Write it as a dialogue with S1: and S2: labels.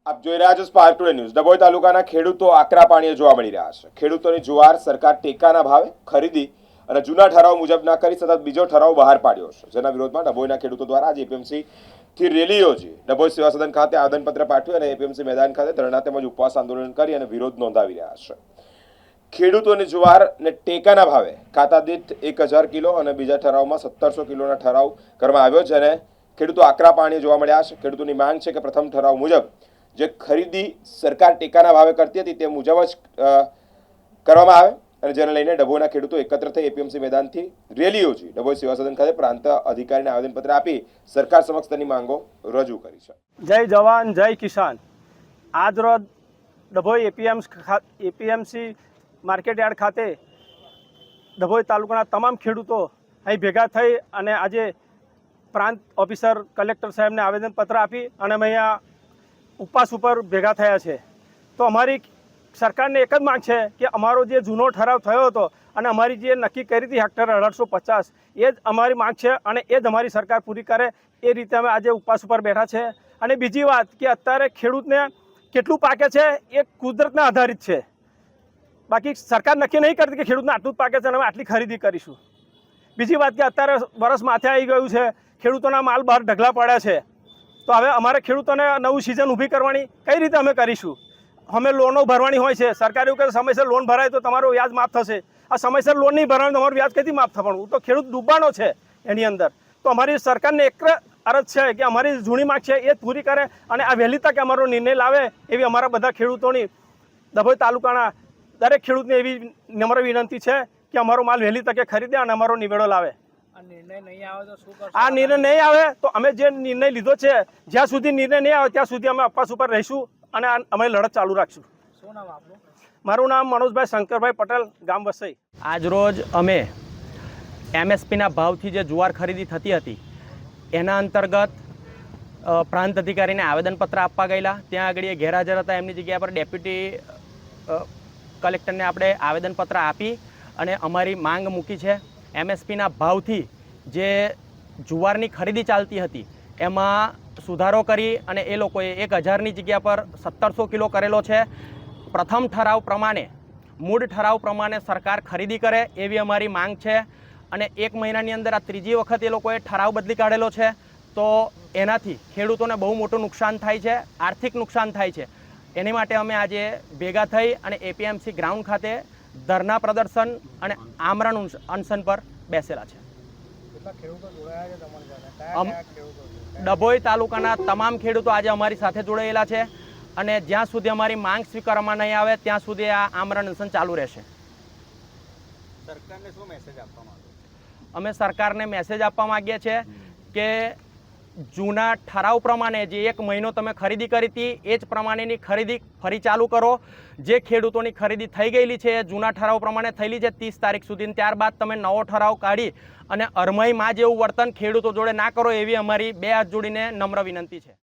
S1: આપ જોઈ રહ્યા છો સ્પાર્ક ટુડે ન્યૂઝ। ડભોઈ તાલુકાના ખેડૂતો આકરા પાણીએ જોવા મળી રહ્યા છે। ખેડૂતોની જુવાર સરકાર ટેકાના ભાવે ખરીદી અને જૂના ઠરાવ મુજબ ના કરી સતત બીજો ઠરાવ બહાર પાડ્યો છે, જેના વિરોધમાં ડભોઈના ખેડૂતો દ્વારા આજે એપીએમસી થી રેલી યોજી ડભોઈ સેવા સદન ખાતે આવેદનપત્ર પાઠવ્યું અને એપીએમસી મેદાન ખાતે ધરણા તેમજ ઉપવાસ આંદોલન કરી અને વિરોધ નોંધાવી રહ્યા છે। ખેડૂતોની જુવારને ટેકાના ભાવે ખાતા દીઠ 1000 કિલો અને બીજા ઠરાવમાં 1700 કિલોના ઠરાવ કરવામાં આવ્યો, જેને ખેડૂતો આકરા પાણીએ જોવા મળ્યા છે। ખેડૂતોની માંગ છે કે પ્રથમ ઠરાવ મુજબ જે ખરીદી સરકાર ટેકાના ભાવે કરતી હતી તે મુજબ જ કરવામાં આવે અને જેને લઈને ડભોઈના ખેડૂતો એકત્ર થઈ એપીએમસી મેદાનથી રેલી યોજી ડભોઈ સેવા સદન ખાતે પ્રાંત અધિકારીને આવેદનપત્ર આપી સરકાર સમક્ષ તેની માંગો રજૂ કરી છે।
S2: જય જવાન જય કિસાન। આજ રોજ ડભોઈ એપીએમસી માર્કેટ યાર્ડ ખાતે ડભોઈ તાલુકાના તમામ ખેડૂતો અહીં ભેગા થઈ અને આજે પ્રાંત ઓફિસર કલેક્ટર સાહેબને આવેદનપત્ર આપી અને અમે અહીંયા ઉપવાસ ઉપર ભેગા થયા છે। તો અમારી સરકારને એક જ માંગ છે કે અમારો જે જૂનો ઠરાવ થયો હતો અને અમારી જે નક્કી કરી હતી હેક્ટર 1850 એ જ અમારી માંગ છે અને એ જ અમારી સરકાર પૂરી કરે એ રીતે અમે આજે ઉપવાસ ઉપર બેઠા છે। અને બીજી વાત કે અત્યારે ખેડૂતને કેટલું પાકે છે એ કુદરતના આધારિત છે, બાકી સરકાર નક્કી નહીં કરતી કે ખેડૂતને આટલું જ પાકે છે અને અમે આટલી ખરીદી કરીશું। બીજી વાત કે અત્યારે વરસ માથે આવી ગયું છે, ખેડૂતોના માલ બહાર ઢગલા પડ્યા છે, તો હવે અમારે ખેડૂતોને નવું સિઝન ઊભી કરવાની કઈ રીતે અમે કરીશું? અમે લોનો ભરવાની હોય છે, સરકાર એવું કહે સમયસર લોન ભરાય તો તમારું વ્યાજ માફ થશે। આ સમયસર લોન નહીં ભરવાનું તમારું વ્યાજ કઈથી માફ થવાનું? તો ખેડૂત ડૂબવાનો છે એની અંદર। તો અમારી સરકારને એક અરજ છે કે અમારી જૂની માંગ છે એ પૂરી કરે અને આ વહેલી તકે અમારો નિર્ણય લાવે એવી અમારા બધા ખેડૂતોની ડભોઈ તાલુકાના દરેક ખેડૂતને એવી નમ્ર વિનંતી છે કે અમારો માલ વહેલી તકે ખરીદે અને અમારો નિવેડો લાવે। આ નિર્ણય નહીં આવે તો અમે જે નિર્ણય લીધો છે જ્યાં સુધી નિર્ણય નહીં આવે ત્યાં સુધી અમે ઉપવાસ ઉપર રહીશું અને અમે લડત ચાલુ રાખશું।
S3: શું નામ આપનું?
S2: મારું નામ મનોજભાઈ શંકરભાઈ પટેલ, ગામ વસઈ।
S4: આજરોજ અમે એમએસપીના ભાવથી જે જુવાર ખરીદી થતી હતી એના અંતર્ગત પ્રાંત અધિકારીને આવેદનપત્ર આપવા ગયેલા। ત્યાં આગળ એ ગેરહાજર હતા, એમની જગ્યા પર ડેપ્યુટી કલેક્ટરને આપણે આવેદનપત્ર આપી અને અમારી માંગ મૂકી છે। એમએસપીના ભાવથી જે જુવારની ખરીદી ચાલતી હતી એમાં સુધારો કરી અને એ લોકોએ 1000ની જગ્યા પર 1700 કિલો કરેલો છે। પ્રથમ ઠરાવ પ્રમાણે મૂળ ઠરાવ પ્રમાણે સરકાર ખરીદી કરે એવી અમારી માંગ છે અને 1 મહિનાની અંદર આ ત્રીજી વખત એ લોકોએ ઠરાવ બદલી કાઢેલો છે, તો એનાથી ખેડૂતોને બહુ મોટું નુકસાન થાય છે, આર્થિક નુકસાન થાય છે। એની માટે અમે આજે ભેગા થઈ અને એપીએમસી ગ્રાઉન્ડ ખાતે ધરના પ્રદર્શન અને આમરણ અનશન પર બેસેલા છે। ડભોઈ તાલુકાના તમામ ખેડૂતો આજે અમારી સાથે જોડાયેલા છે અને જ્યાં સુધી અમારી માંગ સ્વીકારવામાં નહીં આવે ત્યાં સુધી આ આમરણ અનશન ચાલુ રહેશે।
S3: સરકારને શું મેસેજ આપવા માંગો?
S4: અમે સરકારને મેસેજ આપવા માંગીએ છીએ કે જૂના ઠરાવ પ્રમાણે જે 1 મહિનો તમે ખરીદી કરી હતી એ જ પ્રમાણેની ખરીદી ફરી ચાલુ કરો। જે ખેડૂતોની ખરીદી થઈ ગયેલી છે એ જૂના ઠરાવ પ્રમાણે થયેલી છે 30 તારીખ સુધી, ત્યારબાદ તમે નવો ઠરાવ કાઢી અને અરમઈમાં જેવું વર્તન ખેડૂતો જોડે ના કરો એવી અમારી 2 હાથ જોડીને નમ્ર વિનંતી છે।